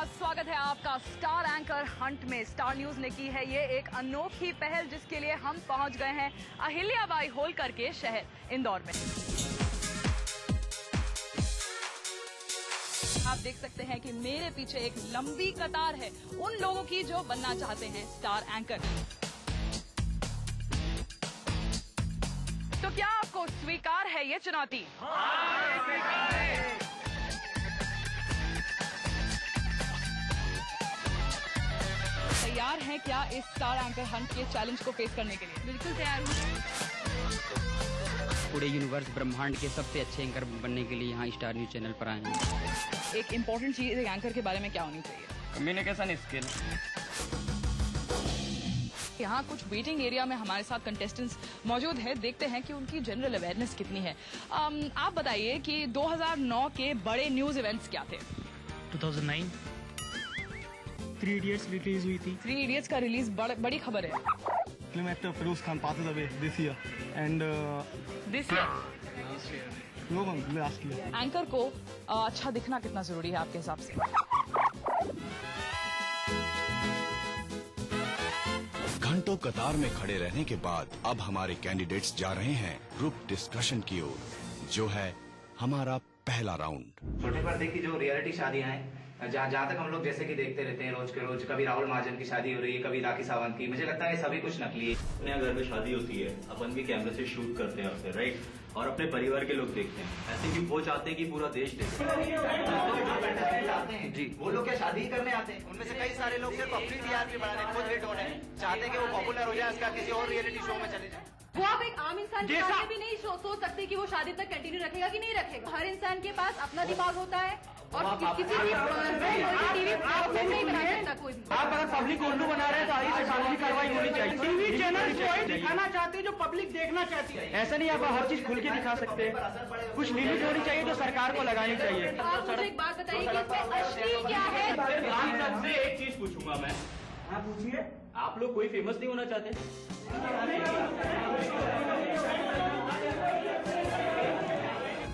बहुत स्वागत है आपका स्टार एंकर हंट में। स्टार न्यूज ने की है ये एक अनोखी पहल, जिसके लिए हम पहुंच गए हैं अहिल्याबाई होलकर के शहर इंदौर में। आप देख सकते हैं कि मेरे पीछे एक लंबी कतार है उन लोगों की जो बनना चाहते हैं स्टार एंकर। तो क्या आपको स्वीकार है ये चुनौती? हाँ, स्वीकार है। तैयार हैं क्या इस स्टार एंकर हंट के चैलेंज को फेस करने के लिए? बिल्कुल तैयार हूँ। पूरे यूनिवर्स ब्रह्मांड के सबसे अच्छे एंकर बनने के लिए यहाँ स्टार न्यूज चैनल पर आए हैं। एक इम्पोर्टेंट चीज एक एंकर के बारे में क्या होनी चाहिए? Communication skill. यहाँ कुछ वेटिंग एरिया में हमारे साथ कंटेस्टेंट्स मौजूद है, देखते हैं कि उनकी जनरल अवेयरनेस कितनी है। आप बताइए कि 2009 के बड़े न्यूज इवेंट्स क्या थे? 2009 3 Idiots रिलीज हुई थी। 3 Idiots का रिलीज बड़ी खबर है। Film actor Firoz Khan passes away this year and this year last year. Anchor को अच्छा दिखना कितना जरूरी है आपके हिसाब से? घंटों कतार में खड़े रहने के बाद अब हमारे कैंडिडेट्स जा रहे हैं ग्रुप डिस्कशन की ओर, जो है हमारा पहला राउंड। छोटे पर्दे की जो रियलिटी शादियां हैं, जहाँ तक हम लोग जैसे कि देखते रहते हैं रोज के रोज, कभी राहुल महाजन की शादी हो रही है, कभी राखी सावंत की, मुझे लगता है सभी कुछ नकली है। अपने घर में शादी होती है, अपन भी कैमरे से शूट करते हैं उसे, राइट, और अपने परिवार के लोग देखते हैं। ऐसे भी वो चाहते हैं कि पूरा देश देखे। जी, वो लोग क्या शादी ही करने आते हैं? उनमें से कई सारे लोग सिर्फ अपनी टीआरपी बढ़ाने, खुद हिट होने चाहते हैं कि वो पॉपुलर हो जाए, उसका किसी और रियलिटी शो में चले जाए। वो आप एक आम इंसान के बारे में भी नहीं सोच सकते कि वो शादी तक कंटिन्यू रखेगा कि नहीं रखेगा। हर इंसान के पास अपना दिमाग होता है और किसी भी टीवी प्लेटफॉर्म नहीं बना सकता कोई भी। आप अगर पब्लिक उल्लू बना रहे हैं तो आगे से कानूनी कार्रवाई होनी चाहिए। टीवी चैनल वही दिखाना चाहते हैं जो पब्लिक देखना चाहती है। ऐसा नहीं आप हर चीज खुल के दिखा सकते हैं। कुछ लिमिट होनी चाहिए जो सरकार को लगानी चाहिए। आप मुझे एक बात बताइए कि इसमें असली क्या है? आप सबसे एक चीज पूछूंगा मैं। हाँ पूछिए। आप लोग कोई फेमस नहीं होना चाहते?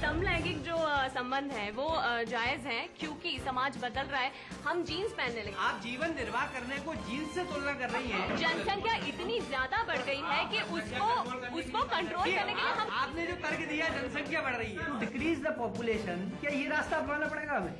समलैंगिक जो संबंध है वो जायज है, क्योंकि समाज बदल रहा है। हम जीन्स पहनने लगे। आप जीवन निर्वाह करने को जीन्स से तुलना कर रही हैं। जनसंख्या इतनी ज्यादा बढ़ गई है कि उसको कंट्रोल करने के लिए हम। आपने जो तर्क दिया जनसंख्या बढ़ रही है, टू डिक्रीज द पॉपुलेशन, क्या ये रास्ता अपनाना पड़ेगा हमें?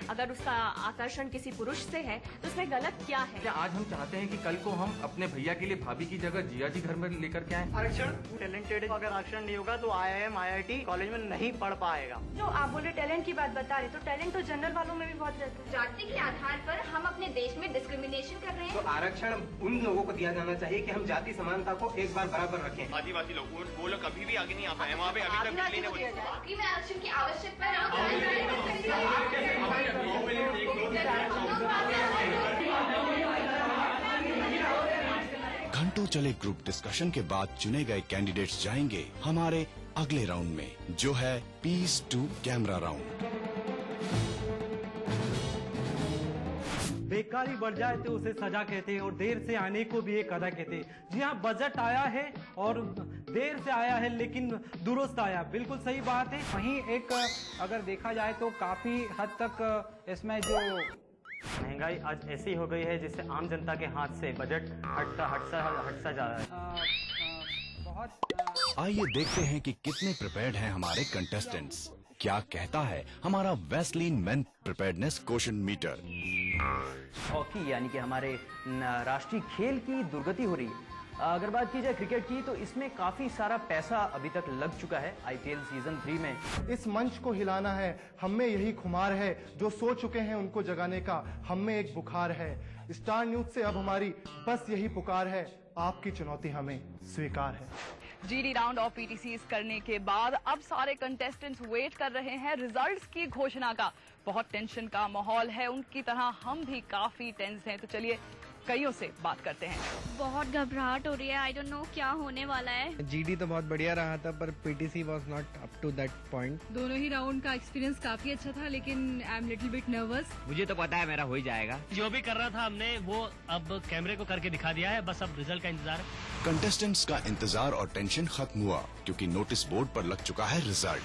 अगर उसका आकर्षण किसी पुरुष से है तो उसमें गलत क्या है? क्या आज हम चाहते हैं कि कल को हम अपने भैया के लिए भाभी की जगह जिया जी घर में लेकर के आए? आरक्षण टैलेंटेड, अगर आरक्षण नहीं होगा तो IIM IIT कॉलेज में नहीं पढ़ पाएगा। जो आप बोल रहे टैलेंट की बात बता रहे, तो टैलेंट तो जनरल वालों में भी बहुत रहता है। जाति के आधार पर हम अपने देश में डिस्क्रिमिनेशन कर रहे हैं। तो आरक्षण उन लोगों को दिया जाना चाहिए कि हम जाति समानता को एक बार बराबर रखें। आदिवासी लोग वो लोग कभी भी आगे नहीं आ पाए, वहाँ पे अभी तक आरक्षण की आवश्यकता घंटों चले ग्रुप डिस्कशन के बाद चुने गए कैंडिडेट्स जाएंगे हमारे अगले राउंड में, जो है पीस टू कैमरा राउंड। बेकारी बढ़ जाए तो उसे सजा कहते हैं और देर से आने को भी एक अदा कहते हैं। जी हाँ, बजट आया है और देर से आया है लेकिन दुरुस्त आया, बिल्कुल सही बात है। वहीं एक अगर देखा जाए तो काफी हद तक इसमें जो महंगाई आज ऐसी हो गई है जिससे आम जनता के हाथ से बजट हटसा जा रहा है। आइए देखते हैं कि कितने प्रिपेयर्ड हैं हमारे कंटेस्टेंट्स। क्या कहता है हमारा वैसलीन main preparedness question meter. Hockey यानी कि हमारे राष्ट्रीय खेल की दुर्गति हो रही है। अगर बात की जाए क्रिकेट की तो इसमें काफी सारा पैसा अभी तक लग चुका है IPL सीजन 3 में। इस मंच को हिलाना है, हम में यही खुमार है, जो सो चुके हैं उनको जगाने का हम में एक बुखार है। स्टार न्यूज से अब हमारी बस यही पुकार है, आपकी चुनौती हमें स्वीकार है। GD राउंड ऑफ PTCs करने के बाद अब सारे कंटेस्टेंट्स वेट कर रहे हैं रिजल्ट्स की घोषणा का। बहुत टेंशन का माहौल है, उनकी तरह हम भी काफी टेंस हैं। तो चलिए कईयों से बात करते हैं। बहुत घबराहट हो रही है, आई डोंट नो क्या होने वाला है। GD तो बहुत बढ़िया रहा था पर PTC was not up to that point. दोनों ही राउंड का एक्सपीरियंस काफी अच्छा था, लेकिन I am little bit nervous. मुझे तो पता है मेरा हो ही जाएगा। जो भी कर रहा था हमने वो अब कैमरे को करके दिखा दिया है, बस अब रिजल्ट का इंतजार है। कंटेस्टेंट्स का इंतजार और टेंशन खत्म हुआ क्योंकि नोटिस बोर्ड पर लग चुका है रिजल्ट।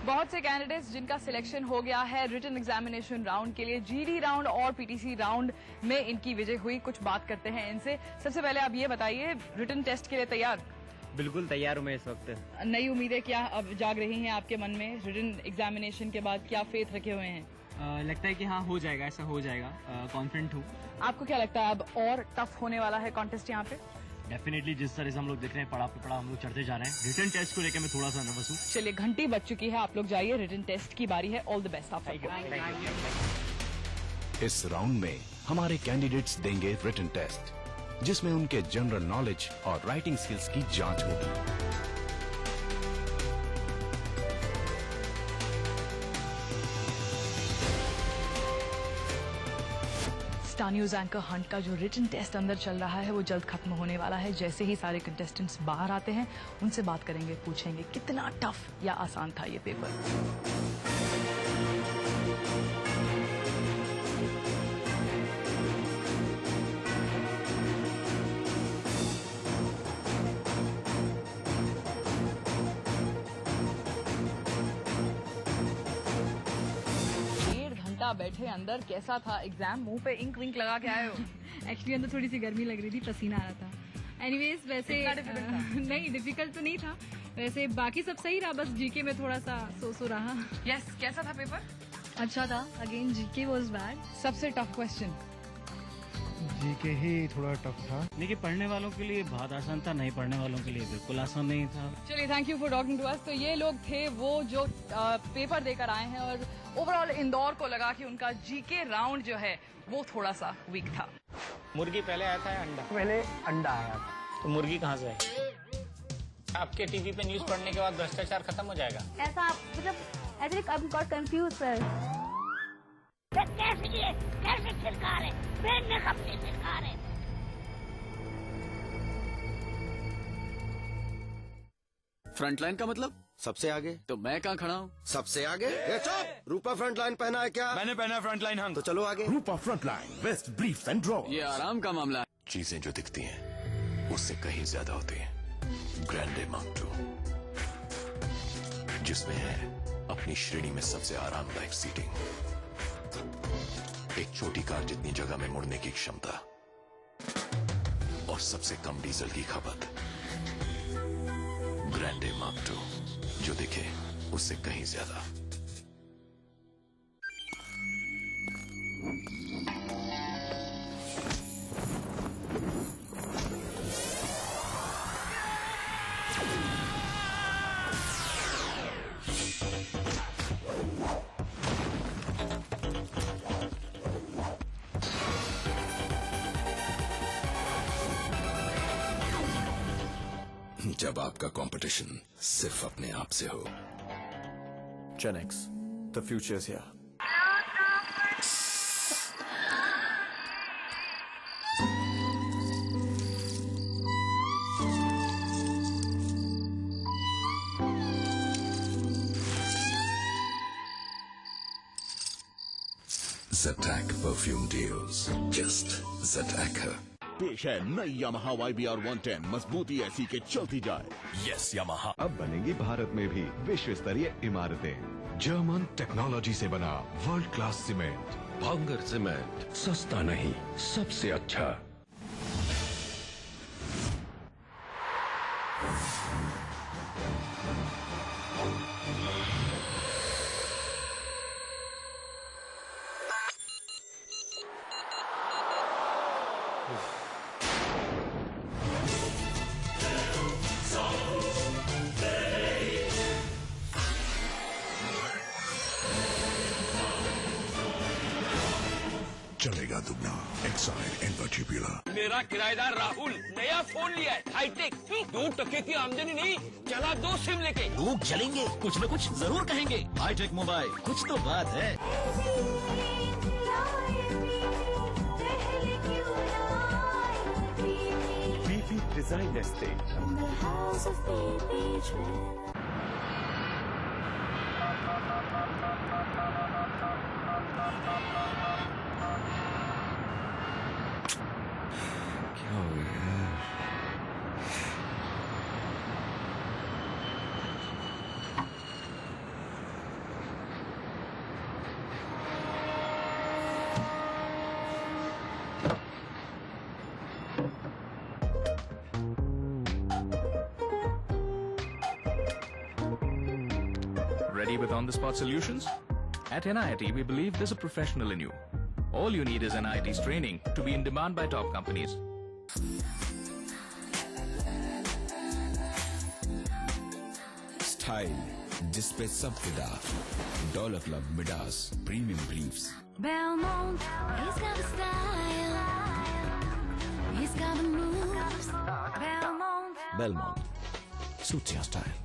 बहुत से कैंडिडेट्स जिनका सिलेक्शन हो गया है रिटन एग्जामिनेशन राउंड के लिए, जीडी राउंड और पीटीसी राउंड में इनकी विजय हुई। कुछ बात करते हैं इनसे। सबसे पहले आप ये बताइए, रिटन टेस्ट के लिए तैयार? बिल्कुल तैयार हूँ मैं इस वक्त। नई उम्मीदें क्या अब जाग रही हैं आपके मन में? रिटन एग्जामिनेशन के बाद क्या फेथ रखे हुए हैं? लगता है कि हाँ हो जाएगा, ऐसा हो जाएगा, कॉन्फिडेंट हूँ। आपको क्या लगता है अब और टफ होने वाला है कॉन्टेस्ट यहाँ पे? डेफिनेटली जिस तरह से हम लोग देख रहे हैं, पड़ा पे पड़ा हम लोग चढ़ते जा रहे हैं। रिटन टेस्ट को लेकर मैं थोड़ा सा नर्वस हूँ। चलिए, घंटी बज चुकी है, आप लोग जाइए, रिटन टेस्ट की बारी है। ऑल द बेस्ट आप सबको। इस राउंड में हमारे कैंडिडेट्स देंगे रिटन टेस्ट, जिसमें उनके जनरल नॉलेज और राइटिंग स्किल्स की जांच होगी। स्टार न्यूज एंकर हंट का जो रिटन टेस्ट अंदर चल रहा है वो जल्द खत्म होने वाला है। जैसे ही सारे कंटेस्टेंट्स बाहर आते हैं, उनसे बात करेंगे, पूछेंगे कितना टफ या आसान था ये पेपर। बैठे अंदर, कैसा था एग्जाम? मुंह पे इंक विंक लगा के आए हो? एक्चुअली अंदर थोड़ी सी गर्मी लग रही थी, पसीना आ रहा था। एनीवेज वैसे नहीं, डिफिकल्ट तो नहीं था, वैसे बाकी सब सही रहा, बस जीके में थोड़ा सा सो रहा। यस, कैसा था पेपर? अच्छा था। Again GK was bad. सबसे टफ क्वेश्चन? जीके ही थोड़ा टफ था। देखिए, पढ़ने वालों के लिए बहुत आसान था, नहीं पढ़ने वालों के लिए बिल्कुल आसान नहीं था। चलिए, thank you for talking to us. तो ये लोग थे वो जो पेपर देकर आए हैं और ओवरऑल इंदौर को लगा कि उनका जीके राउंड जो है वो थोड़ा सा वीक था। मुर्गी पहले आया था या अंडा? पहले अंडा आया था। तो मुर्गी कहाँ से आई? आपके टीवी पे न्यूज पढ़ने के बाद भ्रष्टाचार खत्म हो जाएगा? ऐसा मतलब I think I am got confuse sir. कैसे सरकार है? अपनी सरकार है। फ्रंटलाइन का मतलब सबसे आगे, तो मैं कहाँ खड़ा हूँ? सबसे आगे? चुप! रूपा फ्रंटलाइन पहना है क्या? मैंने पहना फ्रंटलाइन हम। तो चलो आगे। Rupa frontline, best briefs and draw. ये आराम का मामला है। चीजें जो दिखती हैं उससे कहीं ज्यादा होती हैं। ग्रैंडे मार्क II, जिसमें है अपनी श्रेणी में सबसे आरामदायक सीटिंग, एक छोटी कार जितनी जगह में मुड़ने की क्षमता और सबसे कम डीजल की खपत। ग्रैंडे मार्क II, जो दिखे उससे कहीं ज्यादा। जब आपका कंपटीशन सिर्फ अपने आप से हो। Genex, the future's here. Zattac perfume deals. Just Zattac her. पेश है नई यामाहा YBR 110, मजबूती ऐसी के चलती जाए। Yes Yamaha. अब बनेंगी भारत में भी विश्व स्तरीय इमारतें। जर्मन टेक्नोलॉजी से बना वर्ल्ड क्लास सीमेंट। भांगर सीमेंट, सस्ता नहीं, सबसे अच्छा। चलेगा दुगना। एक्साइड इनवर्टिबुलर। मेरा किराएदार राहुल नया फोन लिया है, हाईटेक। 2% की आमदनी नहीं, चला 2 सिम लेके। लोग चलेंगे, कुछ न कुछ जरूर कहेंगे। हाईटेक मोबाइल, कुछ तो बात है। BB design estate. Ready with on-the-spot solutions? At NIIT, we believe there's a professional in you. All you need is NIIT's training to be in demand by top companies. Style जिस पे सब फिदा, dollar club Midas premium briefs. Belmont, he's got the style, he's got the moves. Belmont, suits your style.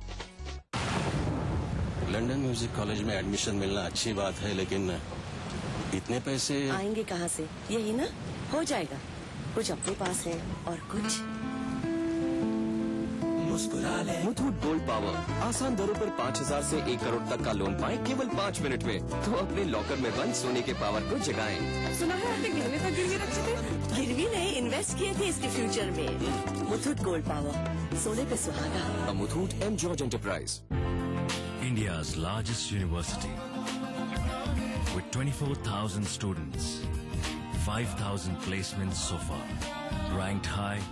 London music college में admission मिलना अच्छी बात है, लेकिन इतने पैसे आएंगे कहाँ से? यही ना हो जाएगा। कुछ अपने पास है और कुछ मुथूट गोल्ड पावर, आसान दरों पर 5,000 से 1 करोड़ तक का लोन पाएं केवल 5 मिनट में। तो अपने लॉकर में बंद सोने के पावर को जगाएं। सुना है आपने गहने तक गिरवी रखे थे? गिरवी नहीं, इन्वेस्ट किए थे इसके फ्यूचर में। मुथूट गोल्ड पावर, सोने पे सुहागा। Muthoot M George enterprise. India's largest university with 24,000 students, 5,000 placements so far, ranked high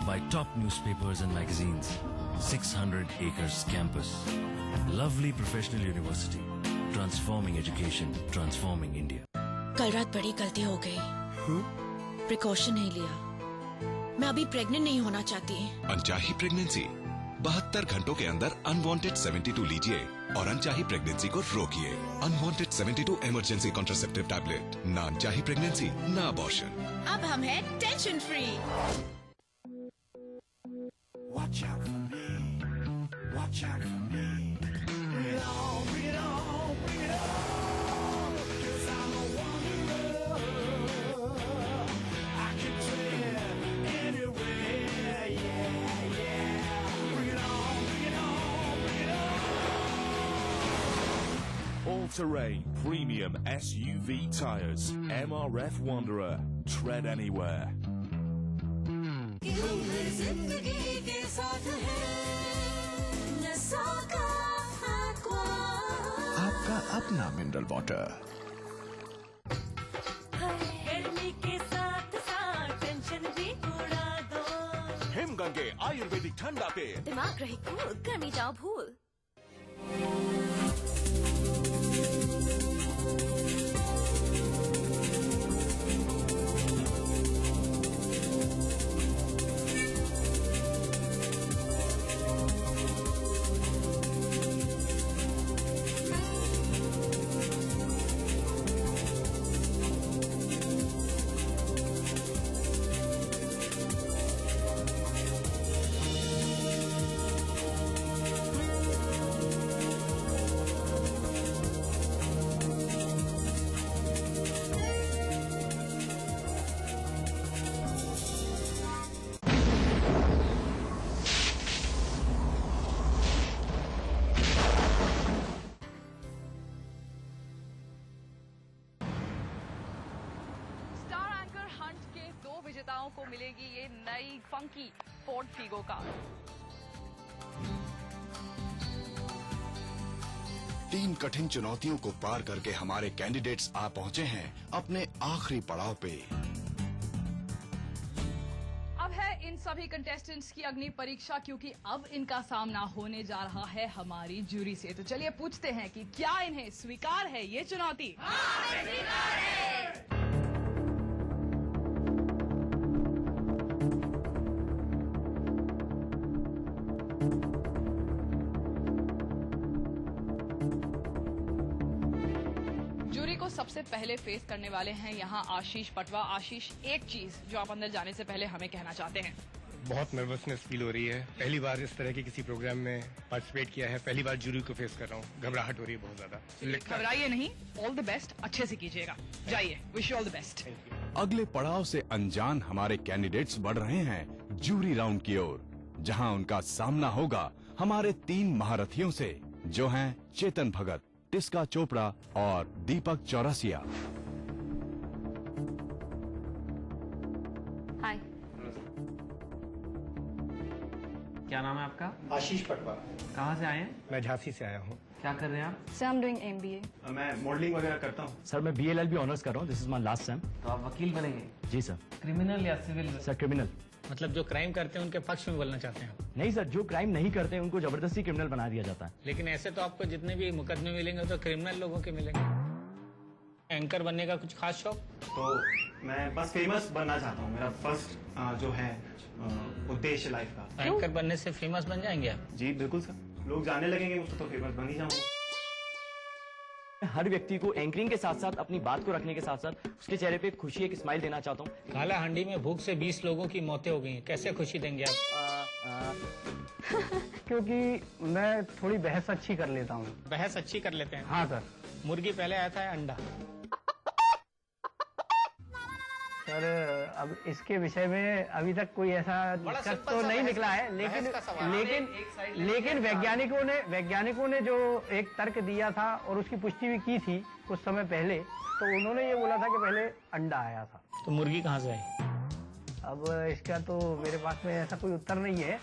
by top newspapers and magazines, 600 acres campus, lovely professional university, transforming education, transforming India. कल रात बड़ी गलती हो गई, प्रिकॉशन नहीं लिया। मैं अभी प्रेग्नेंट नहीं होना चाहती। अनचाही प्रेगनेंसी, 72 घंटों के अंदर अनवांटेड 72 लीजिए और अनचाही प्रेगनेंसी को रोकिए। अनवांटेड 72 इमरजेंसी कॉन्ट्रासेप्टिव टैबलेट, ना अनचाही प्रेगनेंसी ना अबॉर्शन। अब हम हैं tension free. Watch out for me, watch out for me. Bring it on, bring it on, bring it on. 'Cause I'm a wanderer. I can tread anywhere, yeah, yeah. Bring it on, bring it on, bring it on. All-terrain premium SUV tires. MRF Wanderer. Tread anywhere. जिंदगी के साथ है नशा का aqua। आपका अपना mineral water. गर्मी के साथ साथ टेंशन भी उड़ा दो। हिमगंगे आयुर्वेदिक ठंडा तेल। दिमाग रही कूल, गर्मी जाओ भूल। विजेताओं को मिलेगी ये नई फंकी फोर्ड फीगो कार। 3 कठिन चुनौतियों को पार करके हमारे कैंडिडेट्स आ पहुंचे हैं अपने आखिरी पड़ाव पे। अब है इन सभी कंटेस्टेंट्स की अग्नि परीक्षा, क्योंकि अब इनका सामना होने जा रहा है हमारी जूरी से। तो चलिए पूछते हैं कि क्या इन्हें स्वीकार है ये चुनौती? हाँ, स्वीकार है। सबसे पहले फेस करने वाले हैं यहाँ आशीष पटवा। आशीष, एक चीज जो आप अंदर जाने से पहले हमें कहना चाहते हैं। बहुत नर्वसनेस फील हो रही है। पहली बार इस तरह के किसी प्रोग्राम में पार्टिसिपेट किया है, पहली बार जूरी को फेस कर रहा हूँ। घबराहट हो रही है बहुत ज्यादा। घबराइए नहीं, ऑल द बेस्ट, अच्छे से कीजिएगा। जाइए, wish you all the best. अगले पड़ाव से अनजान हमारे कैंडिडेट्स बढ़ रहे हैं जूरी राउंड की ओर, जहां उनका सामना होगा हमारे 3 महारथियों से, जो हैं चेतन भगत, टिस्का चोपड़ा और दीपक चौरसिया। हाय, क्या नाम है आपका? आशीष पटवा। कहाँ से आए हैं? मैं झांसी से आया हूँ। क्या कर रहे हैं आप? Sir, I am doing MBA। मैं मॉडलिंग वगैरह करता हूँ। सर मैं BLLB ऑनर्स कर रहा हूँ। This is my last sem. तो आप वकील बनेंगे? जी सर। क्रिमिनल या सिविल? Sir criminal. मतलब जो क्राइम करते हैं उनके पक्ष में बोलना चाहते हैं आप? नहीं सर, जो क्राइम नहीं करते हैं उनको जबरदस्ती क्रिमिनल बना दिया जाता है। लेकिन ऐसे तो आपको जितने भी मुकदमे मिलेंगे तो क्रिमिनल लोगों के मिलेंगे। एंकर बनने का कुछ खास शौक? तो मैं बस फेमस बनना चाहता हूँ, मेरा फर्स्ट जो है उद्देश्य लाइफ का। एंकर बनने से फेमस बन जाएंगे आप? जी बिल्कुल सर, लोग जानने लगेंगे मुझको तो फेमस बन ही जाऊंगा। हर व्यक्ति को एंकरिंग के साथ साथ अपनी बात को रखने के साथ साथ उसके चेहरे पे खुशी एक स्माइल देना चाहता हूँ। काला हांडी में भूख से 20 लोगों की मौतें हो गई हैं, कैसे खुशी देंगे आप? क्योंकि मैं थोड़ी बहस अच्छी कर लेता हूँ। बहस अच्छी कर लेते हैं? हाँ सर। मुर्गी पहले आया था या अंडा? सर अब इसके विषय में अभी तक कोई ऐसा निष्कर्ष तो नहीं निकला है, लेकिन वैज्ञानिकों ने जो एक तर्क दिया था और उसकी पुष्टि भी की थी कुछ समय पहले, तो उन्होंने ये बोला था कि पहले अंडा आया था। तो मुर्गी कहाँ से आई? अब इसका तो मेरे पास में ऐसा कोई उत्तर नहीं है।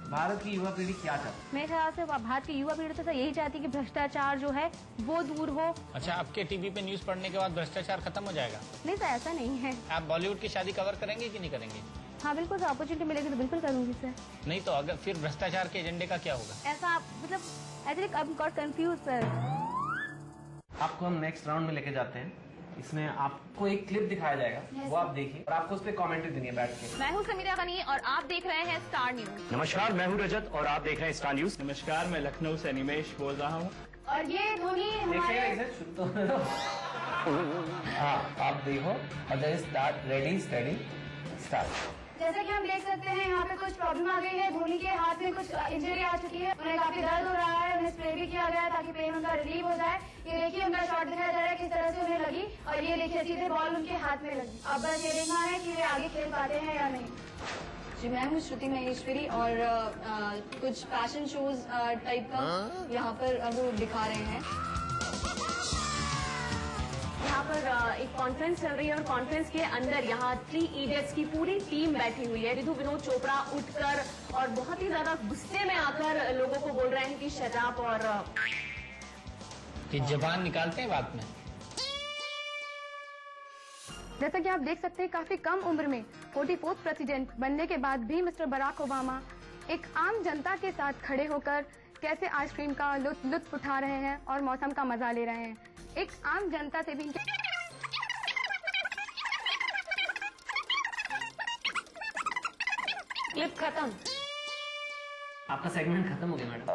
भारत की युवा पीढ़ी क्या चाहती है? मेरे ख्याल से भारत की युवा पीढ़ी तो यही चाहती है कि भ्रष्टाचार जो है वो दूर हो। अच्छा, आपके टीवी पे न्यूज पढ़ने के बाद भ्रष्टाचार खत्म हो जाएगा? नहीं सर, ऐसा नहीं है। आप बॉलीवुड की शादी कवर करेंगे कि नहीं करेंगे? हाँ बिल्कुल सर, अपॉर्चुनिटी मिलेगी तो बिल्कुल करूंगी सर। नहीं तो अगर फिर भ्रष्टाचार के एजेंडे का क्या होगा? ऐसा मतलब ऐसे I am got confuse sir. आपको हम नेक्स्ट राउंड में लेके जाते हैं। इसमें आपको एक क्लिप दिखाया जाएगा, वो आप देखिए और आपको उस पर कमेंट्री देनी है बैठ के। मैं हूँ समीरा गनी और आप देख रहे हैं स्टार न्यूज। नमस्कार, मैं हूँ रजत और आप देख रहे हैं स्टार न्यूज। नमस्कार, मैं लखनऊ से निमेश बोल रहा हूँ। और ये धोनी हमारे हाँ आप देखो, स्टार्ट रेडी स्टडी स्टार्ट। जैसा कि हम देख सकते हैं यहाँ पे कुछ प्रॉब्लम आ गई है, धोनी के हाथ में कुछ इंजरी आ चुकी है, उन्हें काफी दर्द हो रहा है, उन्हें स्प्रे भी किया गया है ताकि पेन उनका रिलीव हो जाए। ये देखिए उनका शॉट दिखाया जा रहा है किस तरह से उन्हें लगी और ये देखिए सीधे बॉल उनके हाथ में लगी। अब बस ये देखना है कि वे आगे खेल पाते हैं या नहीं। जी मैं हूँ श्रुति महेश्वरी और कुछ फैशन शोज टाइप का यहाँ पर वो दिखा रहे हैं। यहाँ पर एक कॉन्फ्रेंस चल रही है और कॉन्फ्रेंस के अंदर यहाँ 3 इडियट्स की पूरी टीम बैठी हुई है। रितु विनोद चोपड़ा उठकर और बहुत ही ज्यादा गुस्से में आकर लोगों को बोल रहे हैं कि शट अप और कि जबान निकालते हैं बात में। जैसा कि आप देख सकते हैं काफी कम उम्र में 44th प्रेसिडेंट बनने के बाद भी मिस्टर बराक ओबामा एक आम जनता के साथ खड़े होकर कैसे आइसक्रीम का लुत्फ उठा रहे हैं और मौसम का मजा ले रहे हैं। एक आम जनता से भी क्लिप खत्म। आपका सेगमेंट खत्म हो गया मैडम।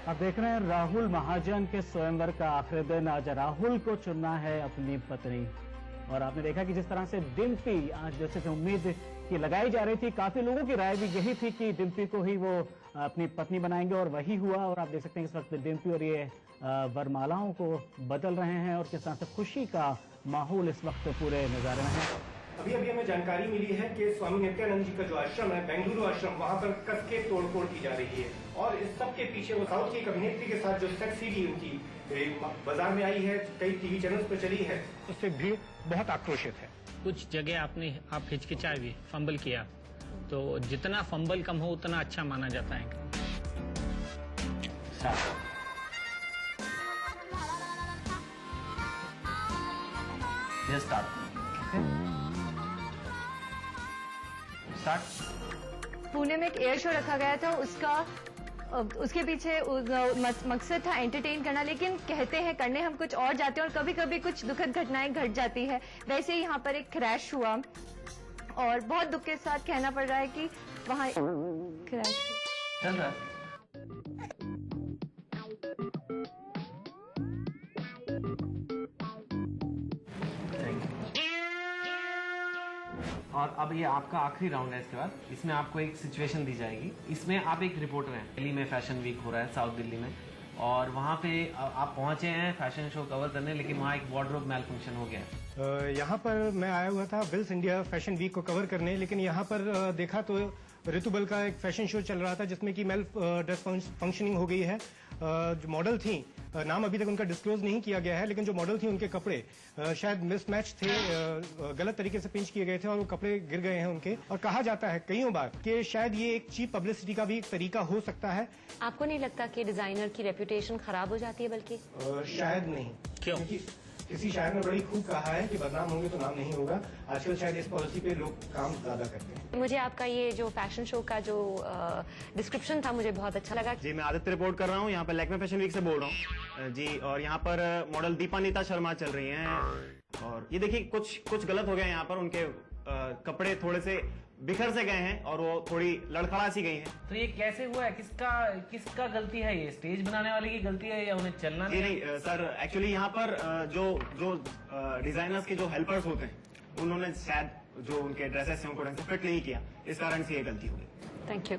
आप देख रहे हैं राहुल महाजन के स्वयंवर का आखिरी दिन। आज राहुल को चुनना है अपनी पत्नी और आपने देखा कि जिस तरह से डिम्पी आज जैसे उम्मीद की लगाई जा रही थी, काफी लोगों की राय भी यही थी कि डिम्पी को ही वो अपनी पत्नी बनाएंगे और वही हुआ। और आप देख सकते हैं इस वक्त डिम्पी और ये वरमालाओं को बदल रहे हैं और किस तरह से खुशी का माहौल इस वक्त पूरे नजारे में है। अभी हमें जानकारी मिली है कि स्वामी नित्यानंद जी का जो आश्रम है, बेंगलुरु आश्रम, वहाँ पर कसके तोड़फोड़ की जा रही है और इस सब के पीछे वो साउथ की एक अभिनेत्री के साथ जो सेक्स सीडी उनकी बाजार में आई है, कई टीवी चैनल्स पर चली है, उससे भीड़ बहुत आक्रोशित है। कुछ जगह आप हिचकिचाए भी, फंबल किया, तो जितना फंबल कम हो उतना अच्छा माना जाता है। पुणे में एक एयर शो रखा गया था, उसके पीछे मकसद था एंटरटेन करना, लेकिन कहते हैं करने हम कुछ और जाते हैं और कभी कभी कुछ दुखद घटनाएं घट जाती है। वैसे ही यहाँ पर एक क्रैश हुआ और बहुत दुख के साथ कहना पड़ रहा है कि वहाँ क्रैश चल रहा है। और अब ये आपका आखिरी राउंड है। इसके बाद इसमें आपको एक सिचुएशन दी जाएगी। इसमें आप एक रिपोर्टर हैं, दिल्ली में फैशन वीक हो रहा है साउथ दिल्ली में, और वहाँ पे आप पहुँचे हैं फैशन शो कवर करने, लेकिन वहाँ एक वार्डरोब मैल फंक्शन हो गया। यहाँ पर मैं आया हुआ था बिल्स इंडिया फैशन वीक को कवर करने, लेकिन यहाँ पर देखा तो ऋतुबल का एक फैशन शो चल रहा था जिसमें कि मेल ड्रेस फंक्शनिंग हो गई है। जो मॉडल थी, नाम अभी तक उनका डिस्क्लोज नहीं किया गया है, लेकिन जो मॉडल थी उनके कपड़े शायद मिसमैच थे, गलत तरीके से पिंच किए गए थे और वो कपड़े गिर गए हैं उनके। और कहा जाता है कईयों बार कि शायद ये एक चीप पब्लिसिटी का भी एक तरीका हो सकता है। आपको नहीं लगता कि डिजाइनर की रेपुटेशन खराब हो जाती है? बल्कि शायद नहीं। क्यों? किसी शायर ने बड़ी खूब कहा है कि बदनाम होंगे तो नाम नहीं होगा। आजकल शायद इस पॉलिसी पे लोग काम ज्यादा करते हैं। मुझे आपका ये जो फैशन शो का जो डिस्क्रिप्शन था मुझे बहुत अच्छा लगा। जी, मैं आदित्य रिपोर्ट कर रहा हूँ, यहाँ पर लैक्मे फैशन वीक से बोल रहा हूँ जी। और यहाँ पर मॉडल दीपानीता शर्मा चल रही हैं। और ये देखिए कुछ गलत हो गया यहाँ पर, उनके कपड़े थोड़े से बिखर से गए हैं और वो थोड़ी लड़खड़ा सी गई हैं। तो ये कैसे हुआ है? किसका गलती है? ये स्टेज बनाने वाले की गलती है या उन्हें चलना नहीं सर, एक्चुअली यहाँ पर जो डिजाइनर्स के जो हेल्पर्स होते हैं उन्होंने शायद जो उनके ड्रेसेस हैं उनको ढंग से फिट नहीं किया, इस कारण से ये गलती हो गई। Thank you.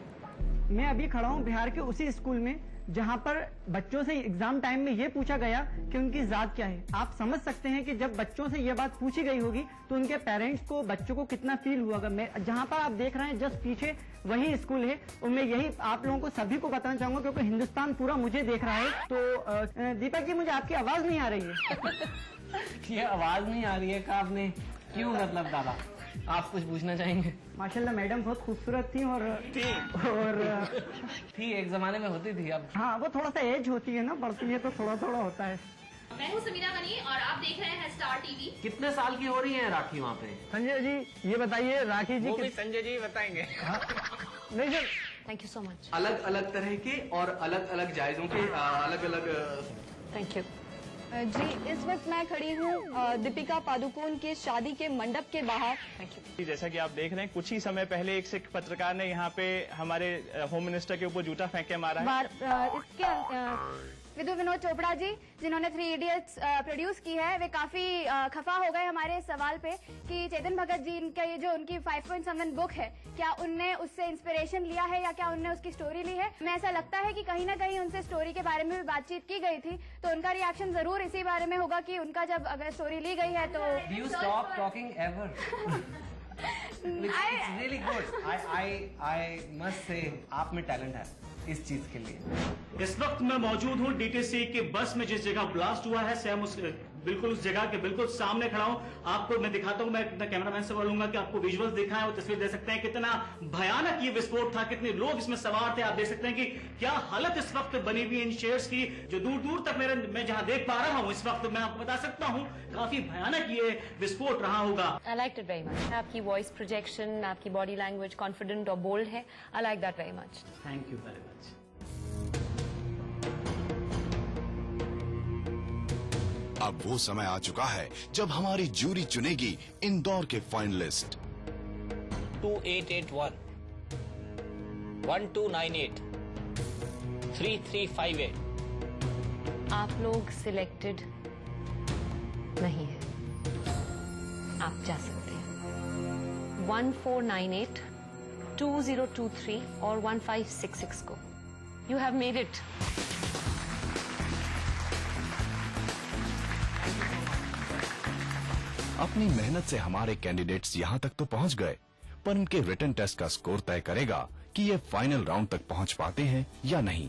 मैं अभी खड़ा हूँ बिहार के उसी स्कूल में जहाँ पर बच्चों से एग्जाम टाइम में ये पूछा गया कि उनकी जात क्या है। आप समझ सकते हैं कि जब बच्चों से ये बात पूछी गई होगी तो उनके पेरेंट्स को, बच्चों को कितना फील हुआ होगा। मैं जहाँ पर आप देख रहे हैं जस्ट पीछे वही स्कूल है और मैं यही आप लोगों को सभी को बताना चाहूंगा क्योंकि हिंदुस्तान पूरा मुझे देख रहा है। तो दीपक जी, मुझे आपकी आवाज नहीं आ रही है। ये आवाज नहीं आ रही है का आपने क्यों? मतलब दादा आप कुछ पूछना चाहेंगे? माशाल्लाह मैडम बहुत खूबसूरत थी और थी एक जमाने में होती थी। अब हाँ, वो थोड़ा सा एज होती है ना, बढ़ती है तो थोड़ा थोड़ा होता है। मैं हूँ समीरा गनी और आप देख रहे हैं स्टार टीवी। कितने साल की हो रही है राखी वहाँ पे? संजय जी ये बताइए, राखी जी वो भी संजय जी बताएंगे। नहीं sir, thank you so much. अलग अलग तरह के और अलग अलग जायजों के अलग अलग। थैंक यू जी। इस वक्त मैं खड़ी हूँ दीपिका पादुकोण के शादी के मंडप के बाहर। Thank you. जैसा कि आप देख रहे हैं, कुछ ही समय पहले एक सिख पत्रकार ने यहाँ पे हमारे होम मिनिस्टर के ऊपर जूता फेंक के मारा है। इसके विदु विनोद चोपड़ा जी, जिन्होंने 3 इडियट्स प्रोड्यूस की है, वे काफी खफा हो गए हमारे सवाल पे कि चेतन भगत जी इनका ये जो उनकी 5.7 बुक है, क्या उनने उससे इंस्पिरेशन लिया है या क्या उनने उसकी स्टोरी ली है। हमें ऐसा लगता है कि कहीं ना कहीं उनसे स्टोरी के बारे में भी बातचीत की गई थी, तो उनका रिएक्शन जरूर इसी बारे में होगा कि उनका जब अगर स्टोरी ली गई है तो You stop talking ever. It's really good. I must say आप में टैलेंट है इस चीज के लिए। इस वक्त मैं मौजूद हूँ डीटीसी के बस में जिस जगह ब्लास्ट हुआ है, सैम बिल्कुल उस जगह के बिल्कुल सामने खड़ा हूँ। आपको मैं दिखाता हूँ, मैं अपना कैमरामैन से बोलूंगा कि आपको विजुअल्स दिखाएं और तस्वीर दे सकते हैं कितना भयानक ये विस्फोट था, कितने लोग इसमें सवार थे। आप देख सकते हैं कि क्या हालत इस वक्त बनी हुई इन शेयर्स की, जो दूर दूर तक मैं जहाँ देख पा रहा हूँ इस वक्त, मैं आपको बता सकता हूँ काफी भयानक ये विस्फोट रहा होगा। I like it very much. आपकी वॉइस प्रोजेक्शन, आपकी बॉडी लैंग्वेज कॉन्फिडेंट और बोल्ड है। I like that very much. Thank you very much. अब वो समय आ चुका है जब हमारी जूरी चुनेगी इंदौर के फाइनलिस्ट। 2881 1298 3358। आप लोग सिलेक्टेड नहीं है, आप जा सकते हैं 1498 2023 और 1566 को। You have made it. अपनी मेहनत से हमारे कैंडिडेट्स यहाँ तक तो पहुँच गए, पर उनके रिटन टेस्ट का स्कोर तय करेगा कि ये फाइनल राउंड तक पहुँच पाते हैं या नहीं।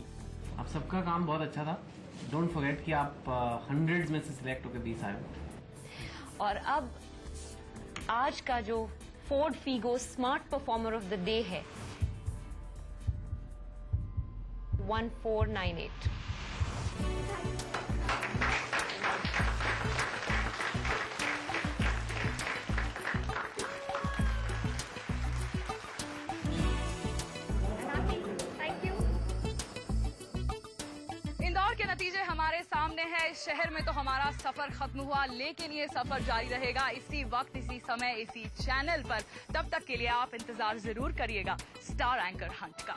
आप सबका काम बहुत अच्छा था। डोंट फॉरगेट कि आप 100 में से सिलेक्ट होकर 20 आए हो। और अब आज का जो Ford Figo smart performer of the day है 1498। इंदौर के नतीजे हमारे सामने हैं। इस शहर में तो हमारा सफर खत्म हुआ, लेकिन ये सफर जारी रहेगा इसी वक्त, इसी समय, इसी चैनल पर। तब तक के लिए आप इंतजार जरूर करिएगा स्टार एंकर हंट का।